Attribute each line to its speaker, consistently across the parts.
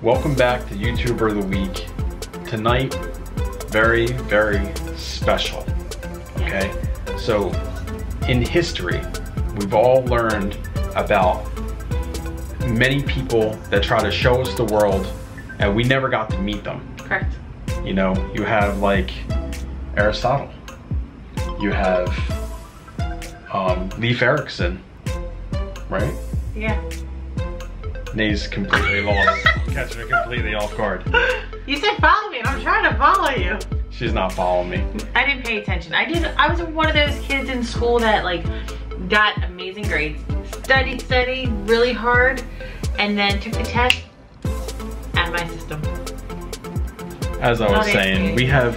Speaker 1: Welcome back to YouTuber of the Week. Tonight, very, very special, okay? So, in history, we've all learned about many people that try to show us the world, and we never got to meet them.
Speaker 2: Correct.
Speaker 1: You know, you have like Aristotle. You have Leif Erikson, right?
Speaker 2: Yeah.
Speaker 1: Nate's completely lost. Catching her completely off guard.
Speaker 2: You said follow me, and I'm trying to follow you.
Speaker 1: She's not following me.
Speaker 2: I didn't pay attention. I was one of those kids in school that like got amazing grades, studied really hard, and then took the test out of my system.
Speaker 1: As I was saying, we have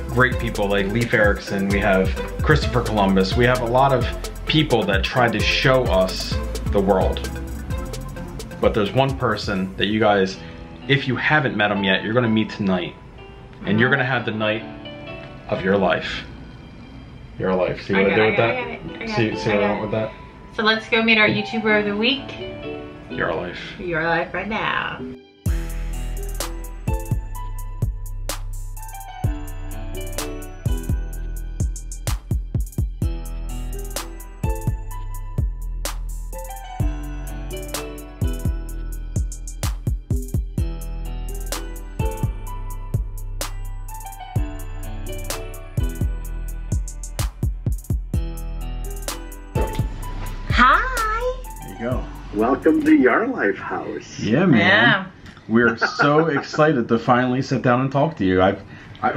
Speaker 1: great people like Leif Erikson, we have Christopher Columbus, we have a lot of people that tried to show us the world. But there's one person that you guys, if you haven't met him yet, you're gonna meet tonight. And you're gonna have the night of your life. Your life. See what I did with that? See what I went with that?
Speaker 2: So let's go meet our YouTuber of the Week.
Speaker 1: Your life.
Speaker 2: Your life right now. Hi.
Speaker 1: There you go.
Speaker 3: Welcome to Jarleif house.
Speaker 1: Yeah, man. Yeah. We're so excited to finally sit down and talk to you.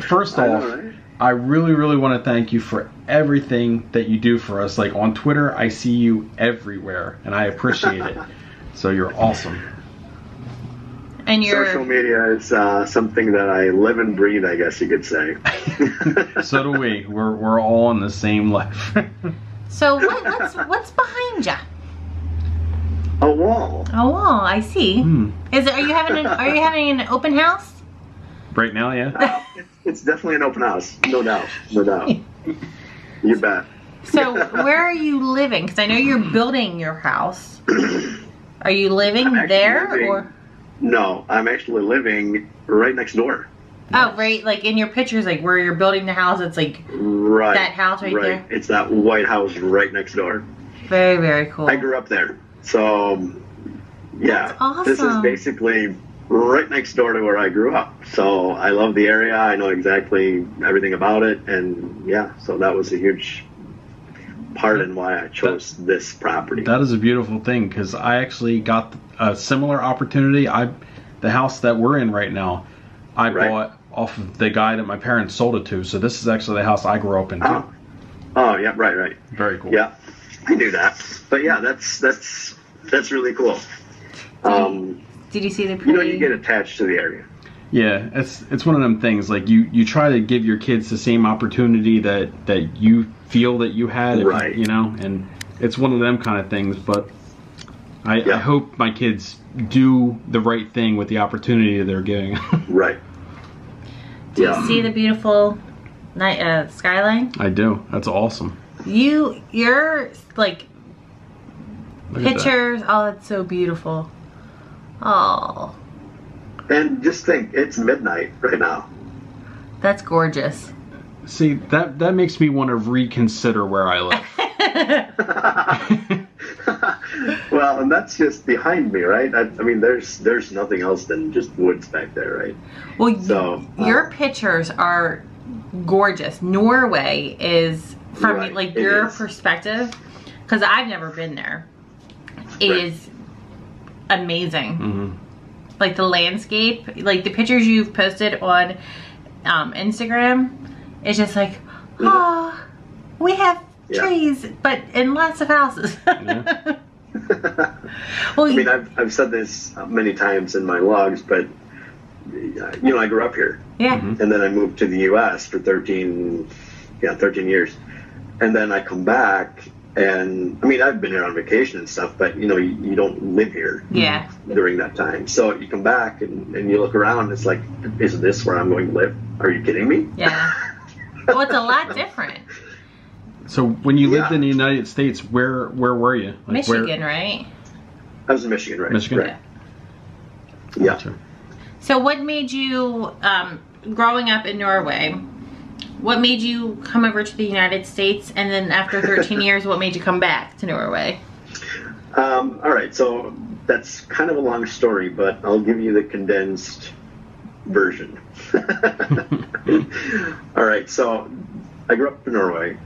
Speaker 1: First off, I really want to thank you for everything that you do for us. Like on Twitter, I see you everywhere, and I appreciate it. So you're awesome.
Speaker 2: And
Speaker 3: social media is something that I live and breathe, I guess you could say.
Speaker 1: So do we. We're all on the same life.
Speaker 2: So what's behind you?
Speaker 3: A wall.
Speaker 2: A wall. I see. Are you having an open house?
Speaker 1: Right now, yeah.
Speaker 3: It's definitely an open house, no doubt, no doubt. You bet.
Speaker 2: So where are you living? Because I know you're building your house. Are you living there or?
Speaker 3: No, I'm actually living right next door.
Speaker 2: Oh, right, like in your pictures, like where you're building the house, it's like that house right there?
Speaker 3: It's that white house right next door.
Speaker 2: Very, very cool.
Speaker 3: I grew up there. So, yeah.
Speaker 2: That's awesome.
Speaker 3: This is basically right next door to where I grew up. So, I love the area. I know exactly everything about it. And, yeah, so that was a huge part in why I chose this property.
Speaker 1: That is a beautiful thing because I actually got a similar opportunity. The house that we're in right now, I bought off of the guy that my parents sold it to. So this is actually the house I grew up in too.
Speaker 3: Oh yeah, right. Very
Speaker 1: cool.
Speaker 3: Yeah, I knew that. But yeah, that's really cool.
Speaker 2: Did you see the pretty...
Speaker 3: You know, you get attached to the area.
Speaker 1: Yeah, it's one of them things. Like you try to give your kids the same opportunity that you feel that you had. You know, and it's one of them kind of things. But I hope my kids do the right thing with the opportunity they're getting.
Speaker 3: Right.
Speaker 2: Do you see the beautiful night skyline?
Speaker 1: I do. That's awesome.
Speaker 2: Your like pictures. Oh, that's so beautiful. Oh.
Speaker 3: And just think, it's midnight right now.
Speaker 2: That's gorgeous.
Speaker 1: See, that makes me want to reconsider where I live.
Speaker 3: Well, and that's just behind me, right? I mean, there's nothing else than just woods back there, right?
Speaker 2: Well, so, your pictures are gorgeous. Norway is, from like your perspective, because I've never been there, is amazing. Like the landscape, like the pictures you've posted on Instagram, it's just like, oh, we have trees, but in lots of houses.
Speaker 3: Well, I mean, I've said this many times in my vlogs, but you know, I grew up here.
Speaker 2: Yeah.
Speaker 3: And then I moved to the U.S. for 13 years, and then I come back. And I mean, I've been here on vacation and stuff, but you know, you don't live here during that time. So you come back and you look around, and it's like, is this where I'm going to live? Are you kidding me?
Speaker 2: Yeah. Well, it's a lot different.
Speaker 1: So when you lived in the United States, where were you?
Speaker 2: Like Michigan, right?
Speaker 3: I was in Michigan, right?
Speaker 1: Michigan?
Speaker 3: Right. Yeah.
Speaker 2: So what made you, growing up in Norway, what made you come over to the United States? And then after 13 years, what made you come back to Norway?
Speaker 3: All right, so that's kind of a long story, but I'll give you the condensed version. All right, so I grew up in Norway,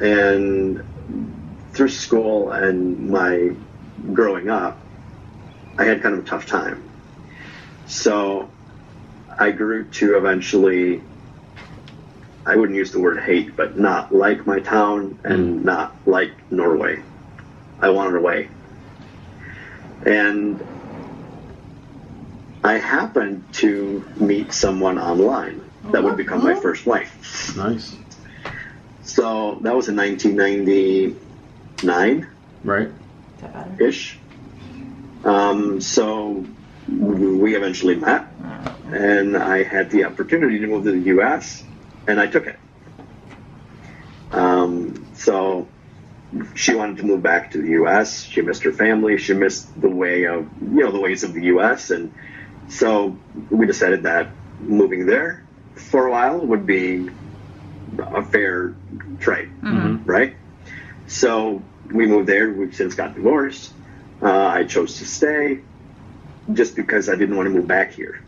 Speaker 3: and through school and my growing up, I had kind of a tough time. So I grew to eventually, I wouldn't use the word hate, but not like my town and not like Norway. I wanted away. And I happened to meet someone online that would become my first wife.
Speaker 1: Nice.
Speaker 3: So that was in 1999.
Speaker 1: Right.
Speaker 3: Ish. So we eventually met, and I had the opportunity to move to the U.S., and I took it. So she wanted to move back to the U.S. She missed her family. She missed the way of, the ways of the U.S. And so we decided that moving there for a while would be a fair trade, right? So we moved there. We've since got divorced. I chose to stay just because I didn't want to move back here.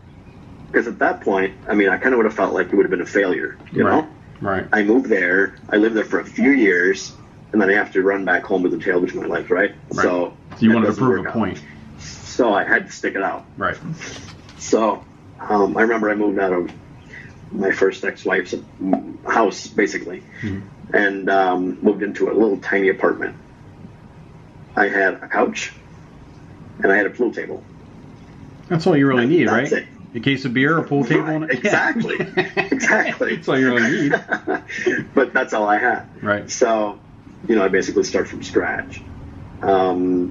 Speaker 3: Because at that point, I kind of would have felt like it would have been a failure, you know?
Speaker 1: Right.
Speaker 3: I moved there. I lived there for a few years, and then I have to run back home with the tail between my legs, right? So
Speaker 1: you wanted to prove a point.
Speaker 3: So I had to stick it out.
Speaker 1: Right.
Speaker 3: So I remember I moved out of my first ex-wife's house, basically, and moved into a little tiny apartment. I had a couch, and I had a pool table.
Speaker 1: That's all you really need, right?
Speaker 3: It.
Speaker 1: A case of beer, a pool table,
Speaker 3: Right,
Speaker 1: and
Speaker 3: exactly. Exactly.
Speaker 1: That's all you really need.
Speaker 3: But that's all I had.
Speaker 1: Right.
Speaker 3: So, I basically start from scratch. I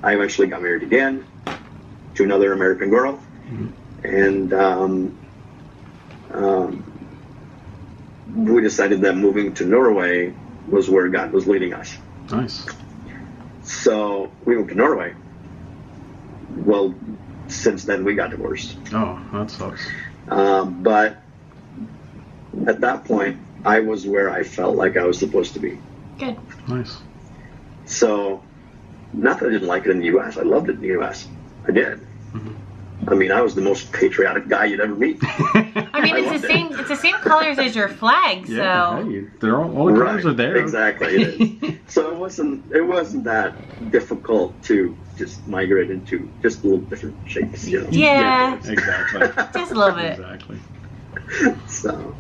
Speaker 3: eventually got married again to another American girl, and we decided that moving to Norway was where God was leading us.
Speaker 1: Nice.
Speaker 3: So we moved to Norway. Well, since then we got divorced.
Speaker 1: Oh, that sucks.
Speaker 3: But at that point, I was where I felt like I was supposed to be.
Speaker 2: Good.
Speaker 1: Nice.
Speaker 3: So, not that I didn't like it in the U.S. I loved it in the U.S. I did. I was the most patriotic guy you'd ever meet.
Speaker 2: It's the same colors as your flag,
Speaker 1: yeah,
Speaker 2: so
Speaker 1: hey, they're all the colors are there.
Speaker 3: Exactly. It is. So it wasn't that difficult to just migrate into just a little different shapes,
Speaker 2: Yeah.
Speaker 1: Exactly.
Speaker 2: Just a little bit.
Speaker 1: Exactly.
Speaker 3: So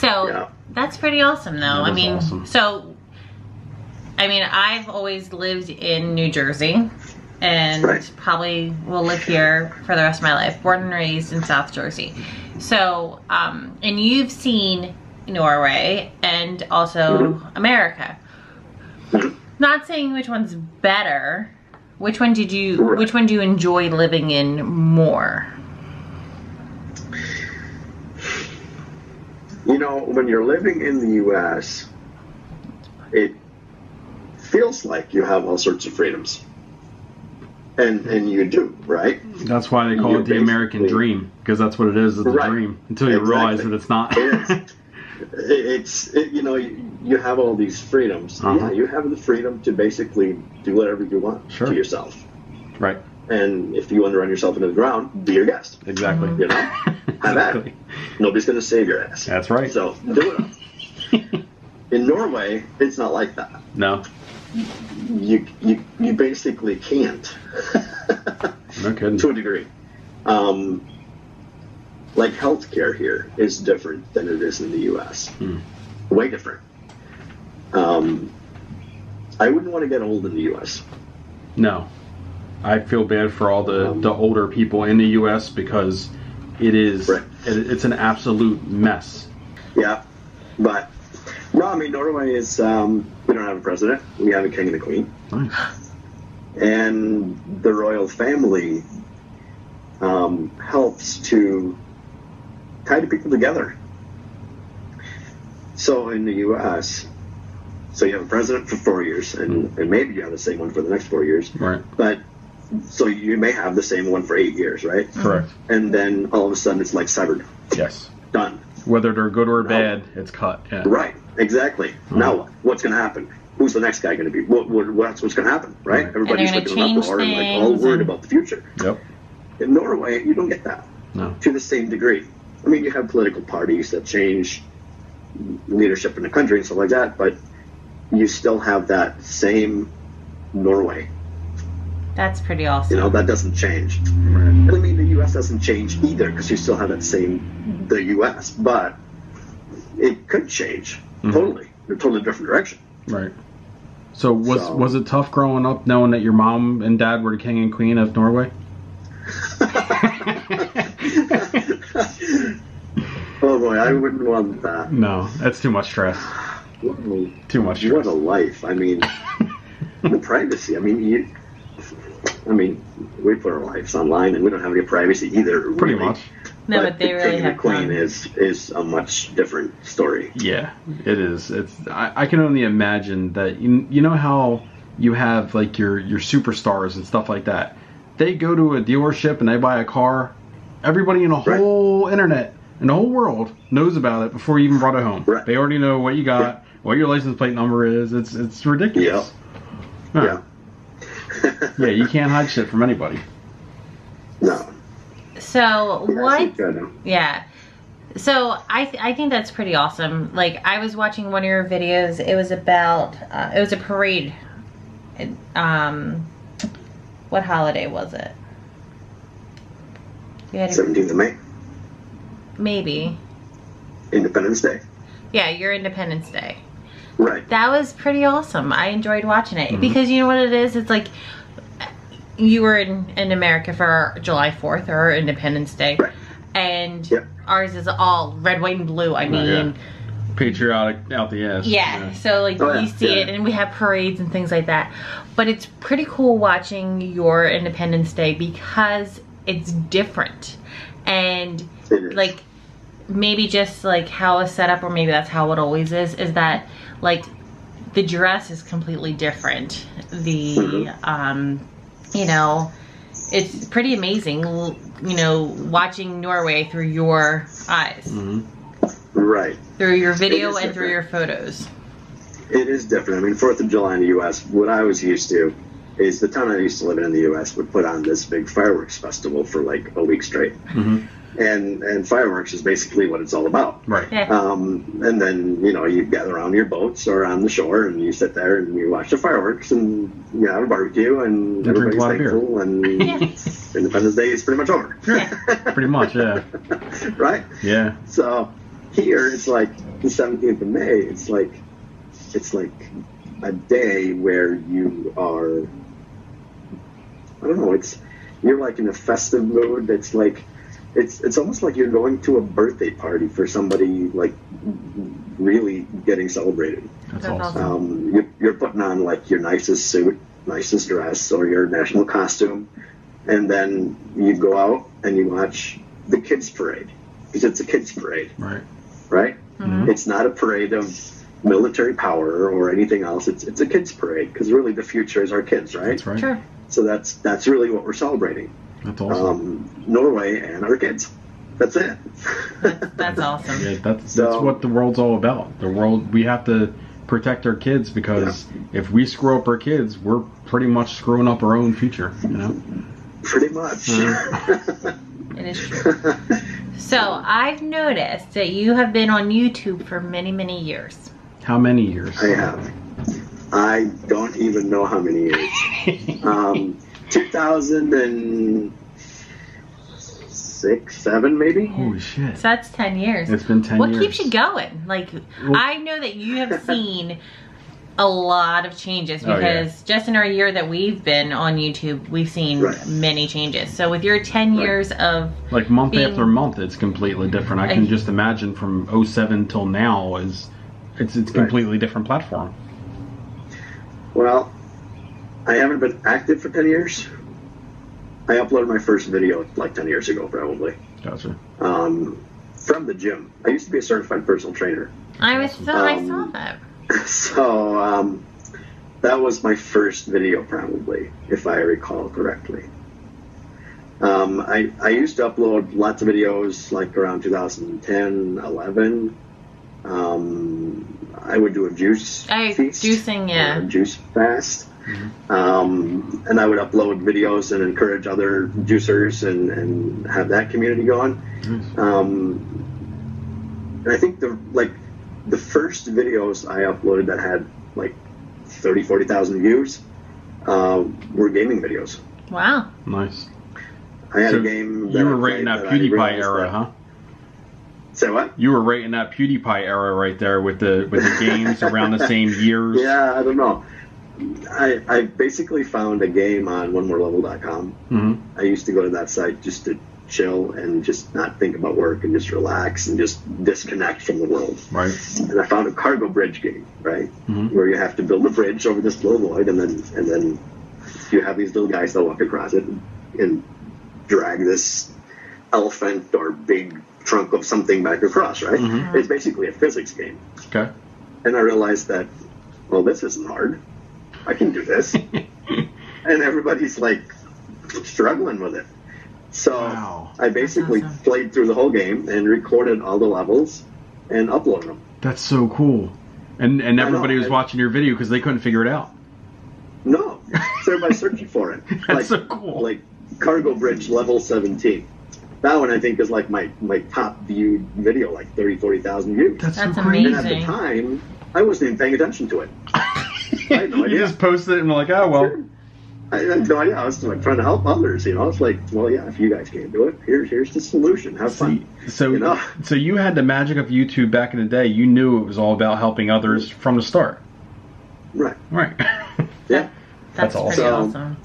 Speaker 2: yeah. That's pretty awesome, though.
Speaker 1: That is awesome.
Speaker 2: I've always lived in New Jersey, and probably will live here for the rest of my life. Born and raised in South Jersey. So, and you've seen Norway and also America. Not saying which one's better. Which one do you enjoy living in more?
Speaker 3: When you're living in the U.S., it feels like you have all sorts of freedoms. And you do, right?
Speaker 1: That's why they call it the American dream, because that's what it is, it's a dream, until you realize that it's not.
Speaker 3: It is. You have all these freedoms. Yeah, you have the freedom to basically do whatever you want to yourself.
Speaker 1: Right.
Speaker 3: And if you want to run yourself into the ground, be your guest.
Speaker 1: Exactly.
Speaker 3: Have at it. Nobody's going to save your ass.
Speaker 1: That's right.
Speaker 3: So do it. In Norway, it's not like that.
Speaker 1: No.
Speaker 3: You basically can't.
Speaker 1: No kidding.
Speaker 3: To a degree. Like healthcare here is different than it is in the U.S. Way different. I wouldn't want to get old in the U.S.
Speaker 1: No. I feel bad for all the older people in the U.S. because it is it's an absolute mess.
Speaker 3: Yeah, but no, Norway is we don't have a president. We have a king and a queen.
Speaker 1: Nice.
Speaker 3: And the royal family helps to tie the people together. So in the U.S., you have a president for 4 years, and maybe you have the same one for the next 4 years.
Speaker 1: Right.
Speaker 3: But So you may have the same one for 8 years, right?
Speaker 1: Correct.
Speaker 3: And then all of a sudden it's like severed.
Speaker 1: Yes.
Speaker 3: Done.
Speaker 1: Whether they're good or bad, it's cut. Yeah.
Speaker 3: Right. Exactly. Now what? What's going to happen? Who's the next guy going to be? What's going to happen, right? Everybody's looking in an uproar and like all worried about the future.
Speaker 1: Yep.
Speaker 3: In Norway, you don't get that to the same degree. I mean, you have political parties that change leadership in the country and stuff like that, but you still have that same Norway.
Speaker 2: That's pretty awesome.
Speaker 3: You know, that doesn't change. Right. And I mean, the U.S. doesn't change either because you still have that same, the U.S., but it could change totally. In a totally different direction.
Speaker 1: Right. So was it tough growing up knowing that your mom and dad were the king and queen of Norway?
Speaker 3: Oh boy, I wouldn't want that.
Speaker 1: No, that's too much stress. Too much stress.
Speaker 3: What a life. I mean, the privacy. I mean, we put our lives online and we don't have any privacy either.
Speaker 1: Pretty much.
Speaker 2: No, but they really have
Speaker 3: fun. Queen is a much different story.
Speaker 1: Yeah, it is. I can only imagine that you know how you have like your superstars and stuff like that. They go to a dealership and they buy a car. Everybody in the whole internet and the whole world knows about it before you even brought it home. Right. They already know what you got, what your license plate number is. It's ridiculous.
Speaker 3: Yeah.
Speaker 2: Yeah,
Speaker 1: you can't hide shit from anybody.
Speaker 3: No.
Speaker 2: So what? Yeah. So I think that's pretty awesome. Like I was watching one of your videos. It was about it was a parade. What holiday was it?
Speaker 3: 17th of May.
Speaker 2: Maybe.
Speaker 3: Independence Day.
Speaker 2: Yeah, your Independence Day.
Speaker 3: Right.
Speaker 2: That was pretty awesome. I enjoyed watching it because you know what it is. It's like you were in America for July 4th or Independence Day, and ours is all red, white, and blue. I mean,
Speaker 1: patriotic out the ass.
Speaker 2: Yeah. So like you see it, and we have parades and things like that. But it's pretty cool watching your Independence Day because it's different, and like maybe just like how it's set up, or maybe that's how it always is that like the dress is completely different. The you know, it's pretty amazing, you know, watching Norway through your eyes.
Speaker 3: Right.
Speaker 2: Through your video and through your photos.
Speaker 3: It is different. I mean, 4th of July in the U.S., what I was used to is the town I used to live in the U.S. would put on this big fireworks festival for like a week straight. And fireworks is basically what it's all about.
Speaker 1: Right.
Speaker 2: Yeah.
Speaker 3: And then, you know, you gather around your boats or on the shore and you sit there and you watch the fireworks and you have a barbecue and everybody's thankful and Independence Day is pretty much over.
Speaker 1: Pretty much, yeah.
Speaker 3: Right?
Speaker 1: Yeah. So
Speaker 3: here it's like the 17th of May, it's like a day where you are, I don't know, you're like in a festive mood. It's like it's almost like you're going to a birthday party for somebody like really getting celebrated.
Speaker 1: That's awesome.
Speaker 3: You're putting on like your nicest suit, nicest dress, or your national costume, and then you go out and you watch the kids parade because it's a kids parade. Right? It's not a parade of military power or anything else. It's a kids parade because really the future is our kids, right?
Speaker 1: That's right.
Speaker 2: Sure.
Speaker 3: So that's really what we're celebrating.
Speaker 1: That's awesome.
Speaker 3: Norway and our kids. That's it.
Speaker 2: That's awesome.
Speaker 1: Yeah, that's what the world's all about. The world, we have to protect our kids because if we screw up our kids, we're pretty much screwing up our own future. You know.
Speaker 3: Pretty much.
Speaker 2: It is true. So I've noticed that you have been on YouTube for many, many years.
Speaker 1: How many years?
Speaker 3: I have. I don't even know how many years. 2006, 7 maybe.
Speaker 1: Holy shit!
Speaker 2: So that's 10 years.
Speaker 1: It's been 10 years.
Speaker 2: What keeps you going? Like, I know that you have seen a lot of changes because just in our year that we've been on YouTube, we've seen many changes. So with your 10 years of
Speaker 1: like month after month, it's completely different. I can just imagine from 07 till now it's completely different platform.
Speaker 3: Well, I haven't been active for 10 years. I uploaded my first video like 10 years ago, probably.
Speaker 1: Gotcha.
Speaker 3: From the gym. I used to be a certified personal trainer.
Speaker 2: I saw that.
Speaker 3: So, That was my first video, probably, if I recall correctly. I used to upload lots of videos, like around 2010, 11. I would do a juice feast.
Speaker 2: Juicing, yeah.
Speaker 3: Or a juice fast. Mm-hmm. And I would upload videos and encourage other juicers and have that community going. And I think the first videos I uploaded that had like 30, 40,000 views were gaming videos.
Speaker 2: Wow.
Speaker 1: Nice.
Speaker 3: I had a game that
Speaker 1: you were right in that PewDiePie era, huh?
Speaker 3: Say what?
Speaker 1: You were right in that PewDiePie era right there with the games around the same years.
Speaker 3: Yeah, I don't know. I basically found a game on onemoreLevel.com.
Speaker 1: Mm-hmm.
Speaker 3: I used to go to that site just to chill and just not think about work and just relax and just disconnect from the world.
Speaker 1: Right.
Speaker 3: And I found a cargo bridge game, right?
Speaker 1: Mm-hmm.
Speaker 3: Where you have to build a bridge over this little void, and then you have these little guys that walk across it and drag this elephant or big trunk of something back across, right?
Speaker 1: Mm-hmm.
Speaker 3: It's basically a physics game.
Speaker 1: Okay.
Speaker 3: And I realized that, well, this isn't hard. I can do this. And everybody's like struggling with it. So
Speaker 1: wow.
Speaker 3: I basically played through the whole game and recorded all the levels and uploaded them.
Speaker 1: That's so cool. And everybody was watching your video because they couldn't figure it out.
Speaker 3: No. So everybody's searching for it.
Speaker 1: That's so cool.
Speaker 3: Like Cargo Bridge level 17. That one I think is like my top viewed video, like 30, 40,000 views.
Speaker 1: That's so
Speaker 2: amazing.
Speaker 3: And at the time, I wasn't even paying attention to it. I had no idea.
Speaker 1: You just posted it and were like, oh, well.
Speaker 3: Sure. I had no idea. I was like trying to help others, you know. It's like, well, yeah, if you guys can't do it, here's the solution. Have fun.
Speaker 1: So,
Speaker 3: you know?
Speaker 1: So you had the magic of YouTube back in the day. You knew it was all about helping others from the start.
Speaker 3: Right.
Speaker 1: Right.
Speaker 3: Yeah.
Speaker 2: That's
Speaker 1: awesome.
Speaker 2: awesome.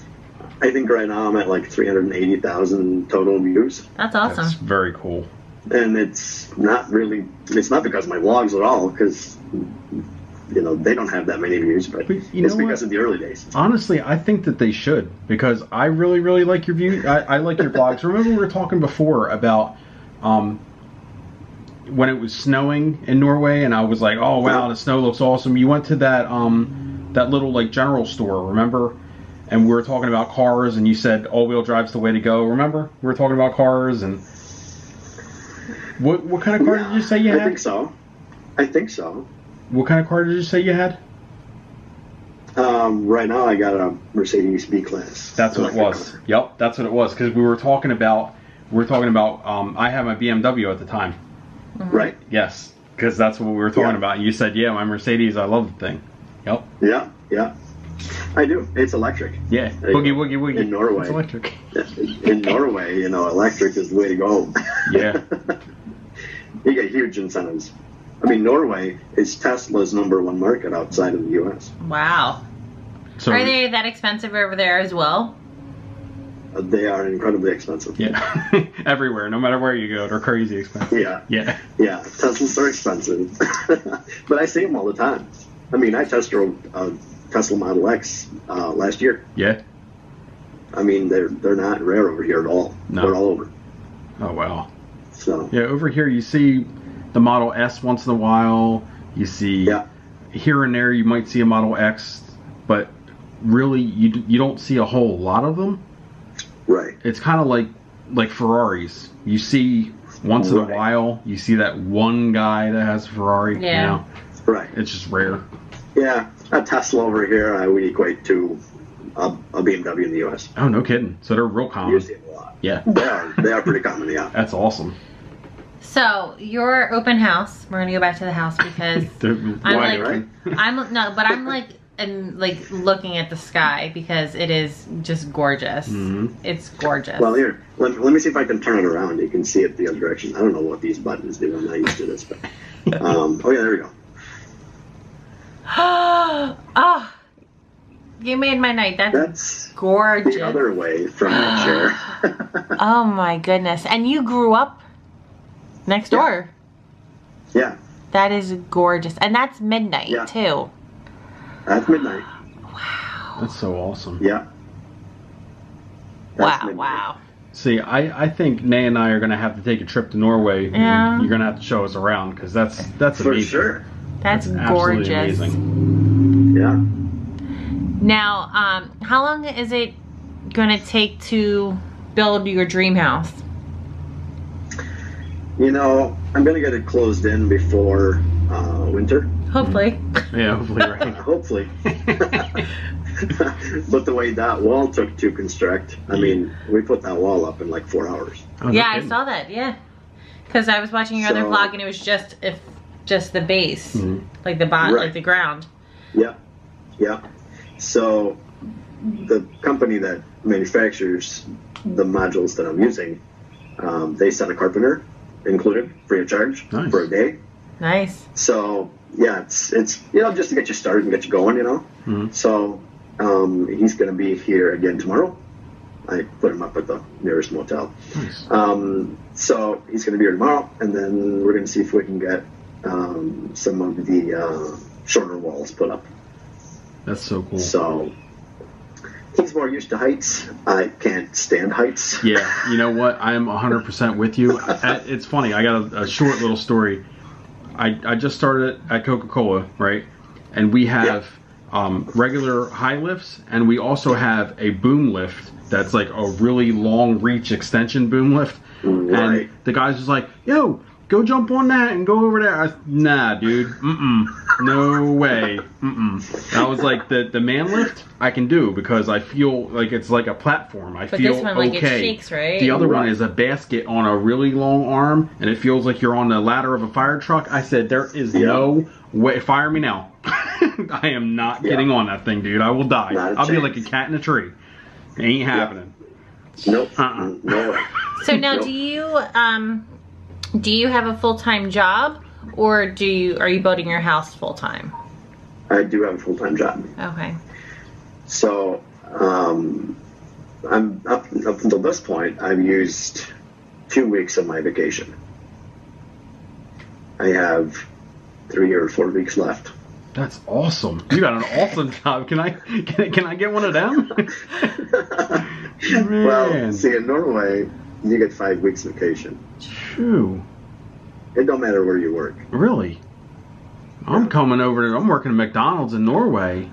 Speaker 3: I think right now I'm at like 380,000 total views.
Speaker 2: That's awesome.
Speaker 1: That's very cool.
Speaker 3: And it's not because of my vlogs at all, because you know they don't have that many views, but it's because of the early days.
Speaker 1: Honestly, I think that they should, because I really, really like your views. I like your vlogs. Remember we were talking before about when it was snowing in Norway, and I was like, oh wow, the snow looks awesome. You went to that that little like general store, remember? And we were talking about cars, and you said all-wheel drive's the way to go. Remember? We were talking about cars, and what kind of car did you say you had?
Speaker 3: I think so.
Speaker 1: What kind of car did you say you had?
Speaker 3: Right now I got a Mercedes B-Class.
Speaker 1: That's what it was. Car. Yep, that's what it was. Because we were talking about I had my BMW at the time.
Speaker 2: Mm-hmm.
Speaker 3: Right.
Speaker 1: Yes, because that's what we were talking about. And you said, yeah, my Mercedes, I love the thing. Yep.
Speaker 3: Yeah. I do. It's electric.
Speaker 1: Yeah. Boogie, woogie, woogie.
Speaker 3: In Norway.
Speaker 1: It's electric.
Speaker 3: In Norway, you know, electric is the way to go.
Speaker 1: Yeah.
Speaker 3: You get huge incentives. I mean, Norway is Tesla's #1 market outside of the U.S.
Speaker 2: Wow.
Speaker 1: So,
Speaker 2: are they that expensive over there as well?
Speaker 3: They are incredibly expensive.
Speaker 1: Yeah. Everywhere, no matter where you go, they're crazy expensive.
Speaker 3: Yeah. Teslas are expensive. But I see them all the time. I mean, I test drove a Tesla Model X last year.
Speaker 1: Yeah.
Speaker 3: I mean, they're not rare over here at all.
Speaker 1: No.
Speaker 3: They're all over.
Speaker 1: Oh, wow.
Speaker 3: So.
Speaker 1: Yeah, over here you see the Model S once in a while. You see here and there you might see a Model X, but really you don't see a whole lot of them.
Speaker 3: Right.
Speaker 1: It's kind of like Ferraris. You see once in a while, you see that one guy that has a Ferrari.
Speaker 2: Yeah.
Speaker 1: You know?
Speaker 3: Right.
Speaker 1: It's just rare.
Speaker 3: Yeah. A Tesla over here I would equate to a BMW in the U.S.
Speaker 1: Oh, no kidding. So they're real common.
Speaker 3: You see it a lot.
Speaker 1: Yeah.
Speaker 3: They are pretty common, yeah.
Speaker 1: That's awesome.
Speaker 2: So your open house, we're gonna go back to the house because I'm looking at the sky because it is just gorgeous. Mm-hmm. It's gorgeous.
Speaker 3: Well, here, let me see if I can turn it around. You can see it the other direction. I don't know what these buttons do. I'm not used to this, but oh yeah, there we go.
Speaker 2: Oh, you made my night. That's gorgeous.
Speaker 3: The other way from the chair.
Speaker 2: Oh my goodness! And you grew up next door.
Speaker 3: Yeah.
Speaker 2: That is gorgeous. And that's midnight, too.
Speaker 3: That's midnight.
Speaker 2: Wow.
Speaker 1: That's so awesome.
Speaker 3: Yeah.
Speaker 2: Wow.
Speaker 1: See, I think Nay and I are going to have to take a trip to Norway.
Speaker 2: Yeah.
Speaker 1: And you're going to have to show us around because that's amazing.
Speaker 3: For sure.
Speaker 2: That's gorgeous.
Speaker 1: Amazing.
Speaker 3: Yeah.
Speaker 2: Now, how long is it gonna take to build your dream house?
Speaker 3: You know, I'm gonna get it closed in before winter.
Speaker 2: Hopefully.
Speaker 1: Yeah, hopefully, right.
Speaker 3: Hopefully. But the way that wall took to construct, I mean, we put that wall up in like 4 hours.
Speaker 2: Oh, yeah, I saw that. Yeah, because I was watching your other vlog and it was just the base, like the bottom, like the ground.
Speaker 3: Yeah, yeah. So the company that manufactures the modules that I'm using, they sent a carpenter included, free of charge, for a day.
Speaker 2: Nice.
Speaker 3: So yeah, it's you know, just to get you started and get you going, you know. So he's going to be here again tomorrow. I put him up at the nearest motel.
Speaker 1: Nice.
Speaker 3: So he's going to be here tomorrow, and then we're going to see if we can get some of the shorter walls put up.
Speaker 1: That's so cool.
Speaker 3: So he's more used to heights. I can't stand heights.
Speaker 1: Yeah, you know what? I am 100% with you. It's funny. I got a short little story. I just started at Coca-Cola, right? And we have regular high lifts, and we also have a boom lift that's like a really long reach extension boom lift.
Speaker 3: Right.
Speaker 1: And the guy's just like, yo, go jump on that and go over there. Nah, dude. No way. That was like the man lift I can do because I feel like it's like a platform. I feel
Speaker 2: this one,
Speaker 1: okay.
Speaker 2: like, it shakes, right?
Speaker 1: The other one is a basket on a really long arm, and it feels like you're on the ladder of a fire truck. I said, there is no way. Fire me now. I am not getting on that thing, dude. I will die. I'll be like a cat in a tree. It ain't happening.
Speaker 3: Nope. No way.
Speaker 2: So now, do you have a full-time job, or are you building your house full-time?
Speaker 3: I do have a full-time job.
Speaker 2: Okay.
Speaker 3: So I'm up until this point, I've used 2 weeks of my vacation. I have 3 or 4 weeks left.
Speaker 1: That's awesome. You got an awesome job. Can I get one of them?
Speaker 3: Well, see, in Norway, you get 5 weeks vacation.
Speaker 1: True.
Speaker 3: It don't matter where you work.
Speaker 1: Really? I'm coming over. I'm working at McDonald's in Norway.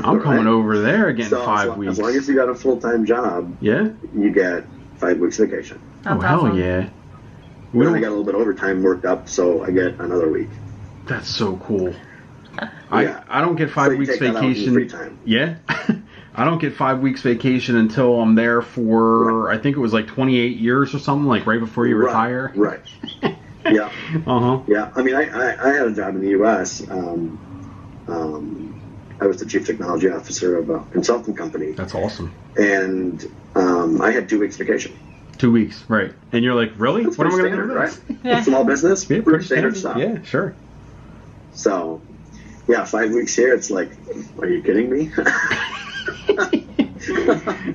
Speaker 1: I'm coming over there getting 5 weeks.
Speaker 3: As long as you got a full-time job, you get 5 weeks vacation.
Speaker 1: Oh, hell yeah.
Speaker 3: We only got a little bit of overtime worked up, so I get another week.
Speaker 1: That's so cool. I don't get 5 weeks vacation.
Speaker 3: Free time.
Speaker 1: Yeah. I don't get 5 weeks vacation until I'm there for, I think it was like 28 years or something, like right before you retire.
Speaker 3: Right. Yeah. Yeah. I mean, I had a job in the U.S. I was the chief technology officer of a consulting company.
Speaker 1: That's awesome.
Speaker 3: And I had 2 weeks vacation.
Speaker 1: 2 weeks, right. And you're like, really?
Speaker 3: That's
Speaker 1: what am I going to
Speaker 3: do?
Speaker 1: Right?
Speaker 3: Yeah. Small business, pretty standard stuff.
Speaker 1: Yeah, sure.
Speaker 3: So, yeah, 5 weeks here, it's like, are you kidding me?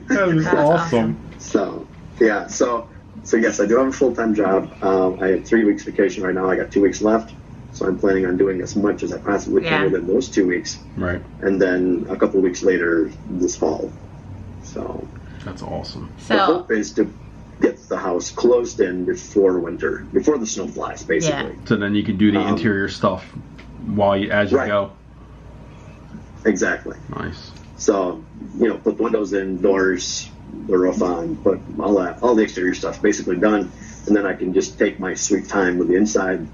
Speaker 1: That is awesome.
Speaker 3: So, yeah, so yes, I do have a full-time job. I have 3 weeks vacation right now. I got 2 weeks left. So I'm planning on doing as much as I possibly can within those 2 weeks.
Speaker 1: Right.
Speaker 3: And then a couple of weeks later, this fall. So.
Speaker 1: That's awesome.
Speaker 3: So the hope is to get the house closed in before winter, before the snow flies, basically.
Speaker 1: Yeah. So then you can do the interior stuff as you go.
Speaker 3: Exactly.
Speaker 1: Nice.
Speaker 3: So, put windows in, doors, the roof on, put all the exterior stuff basically done, and then I can just take my sweet time with the inside.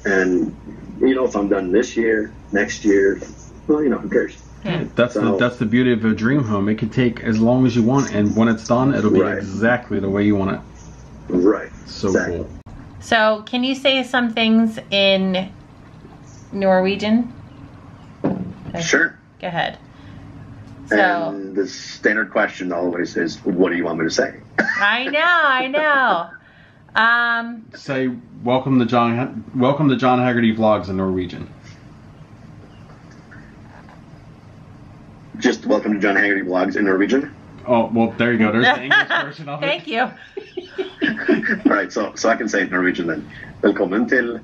Speaker 3: And if I'm done this year, next year, well, who cares?
Speaker 1: Yeah. That's the beauty of a dream home. It can take as long as you want, and when it's done, it'll be exactly the way you want it.
Speaker 3: Right.
Speaker 1: So cool.
Speaker 2: So, can you say some things in Norwegian? Okay.
Speaker 3: Sure.
Speaker 2: Go ahead.
Speaker 3: So, and the standard question always is, what do you want me to say?
Speaker 2: I know.
Speaker 1: Say welcome to John Haggerty Vlogs in Norwegian.
Speaker 3: Just welcome to John Haggerty Vlogs in Norwegian.
Speaker 1: Oh well, there you go. There's the English version of it.
Speaker 2: Thank you.
Speaker 3: All right, so I can say it in Norwegian then. Velkommen til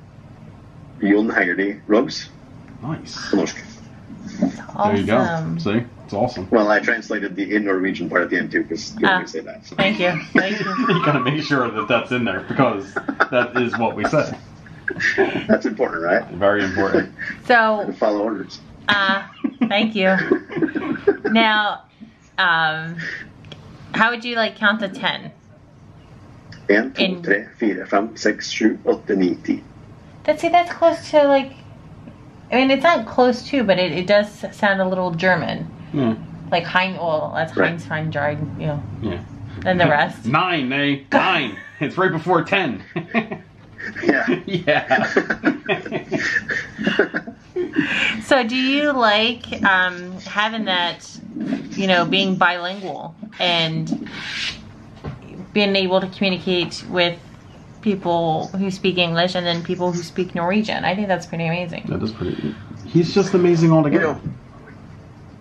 Speaker 3: John Haggerty Vlogs.
Speaker 1: Nice.
Speaker 3: På norsk.
Speaker 2: Awesome.
Speaker 1: There you go. See, it's awesome.
Speaker 3: Well, I translated the in Norwegian part at the end too, because you want me to say that. So.
Speaker 2: Thank you.
Speaker 1: You gotta make sure that that's in there because that is what we said.
Speaker 3: That's important, right?
Speaker 1: Very important.
Speaker 2: So
Speaker 3: follow orders.
Speaker 2: Thank you. Now, how would you like count to 10?
Speaker 3: 1, 2, 3, 4, 5, 6, 7, 8, 9, 10.
Speaker 2: That's close to like, I mean, it's not close to, but it does sound a little German.
Speaker 1: Yeah.
Speaker 2: Like Heinz, well, that's Heinz Feindrag, you know.
Speaker 1: Yeah.
Speaker 2: And the rest.
Speaker 1: 9, eh? 9. It's right before 10.
Speaker 3: Yeah.
Speaker 1: Yeah.
Speaker 2: So do you like having that, you know, being bilingual and being able to communicate with people who speak English and then people who speak Norwegian? I think that's pretty amazing.
Speaker 1: That is pretty. He's just amazing altogether.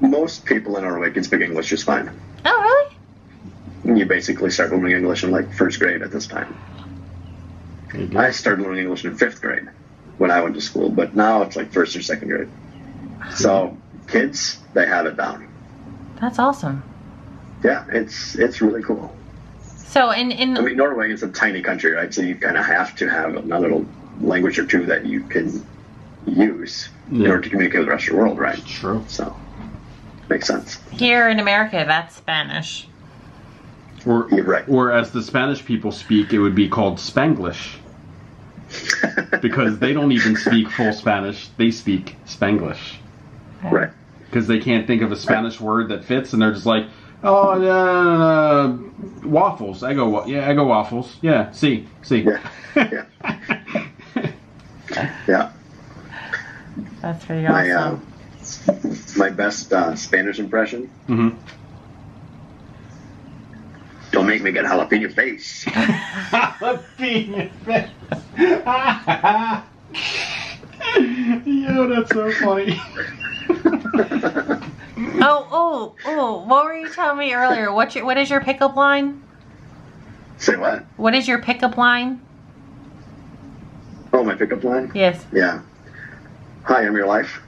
Speaker 3: You know, most people in Norway can speak English just fine.
Speaker 2: Oh, really?
Speaker 3: You basically start learning English in like 1st grade at this time. I started learning English in 5th grade when I went to school, but now it's like 1st or 2nd grade. So kids, they have it down.
Speaker 2: That's awesome.
Speaker 3: Yeah, it's really cool.
Speaker 2: So I mean,
Speaker 3: Norway is a tiny country, right? So you kind of have to have another language or two that you can use in order to communicate with the rest of the world, right?
Speaker 1: True.
Speaker 3: So makes sense.
Speaker 2: Here in America, that's Spanish.
Speaker 1: Or as the Spanish people speak, it would be called Spanglish. Because they don't even speak full Spanish, they speak Spanglish.
Speaker 3: Right.
Speaker 1: Because they can't think of a Spanish word that fits, and they're just like, oh, waffles. I go waffles. Yeah, see.
Speaker 3: Yeah. Yeah.
Speaker 2: That's pretty awesome.
Speaker 3: My best Spanish impression.
Speaker 1: Mm-hmm.
Speaker 3: Don't make me get jalapeno face.
Speaker 1: Jalapeno face. Yo, that's so funny.
Speaker 2: Oh! What were you telling me earlier? What is your pickup line?
Speaker 3: Say what?
Speaker 2: What is your pickup line?
Speaker 3: Oh, my pickup line?
Speaker 2: Yes.
Speaker 3: Yeah. Hi, I'm your life.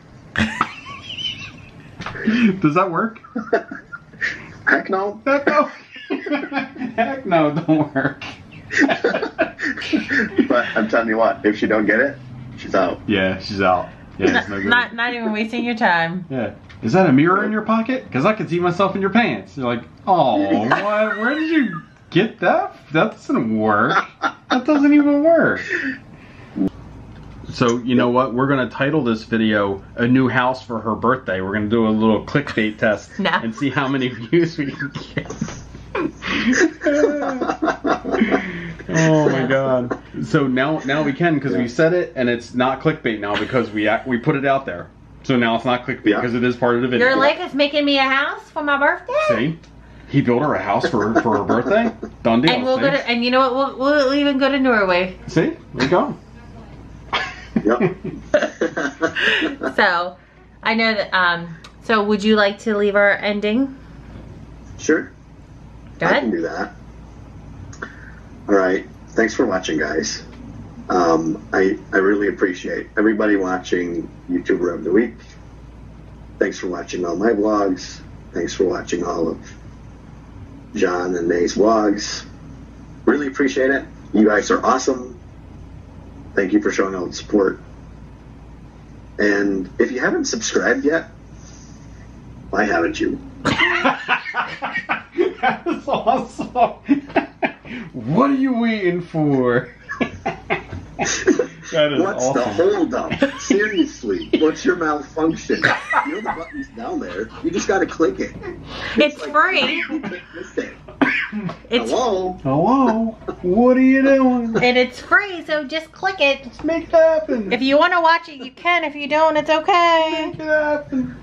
Speaker 1: Does that work?
Speaker 3: Heck no.
Speaker 1: Heck no. Heck no, don't work.
Speaker 3: But I'm telling you what, if she don't get it, she's out.
Speaker 1: Yeah, she's out. Yeah, it's no good.
Speaker 2: Not even wasting your time.
Speaker 1: Yeah. Is that a mirror in your pocket? Because I can see myself in your pants. You're like, oh, what? Where did you get that? That doesn't work. That doesn't even work. So, you know what? We're going to title this video A New House for Her Birthday. We're going to do a little clickbait test and see how many views we can get. Oh my god. So now we can, because we said it, and it's not clickbait now because we put it out there. So now it's not clickbait because it is part of the video.
Speaker 2: Your life is making me a house for my birthday?
Speaker 1: See? He built her a house for her birthday. Done deal.
Speaker 2: And we'll go to, and you know what? We'll even go to Norway.
Speaker 1: See? There you go.
Speaker 3: Yep.
Speaker 2: So, I know that, so would you like to leave our ending?
Speaker 3: Sure.
Speaker 2: Go ahead.
Speaker 3: I can do that. All right. Thanks for watching, guys. I really appreciate everybody watching YouTuber of the Week. Thanks for watching all my vlogs. Thanks for watching all of John and May's vlogs. Really appreciate it. You guys are awesome. Thank you for showing all the support. And if you haven't subscribed yet, why haven't you?
Speaker 1: That is awesome. What are you waiting for? That is
Speaker 3: What's
Speaker 1: awesome.
Speaker 3: the holdup? Seriously, what's your malfunction? You know the button's down there. You just gotta click it.
Speaker 2: It's
Speaker 3: like,
Speaker 2: free.
Speaker 3: you click this thing.
Speaker 2: It's,
Speaker 3: Hello?
Speaker 1: Hello? What are you doing?
Speaker 2: and it's free, so just click it.
Speaker 1: Let's make it happen.
Speaker 2: If you want to watch it, you can. If you don't, it's okay.
Speaker 1: Make it happen.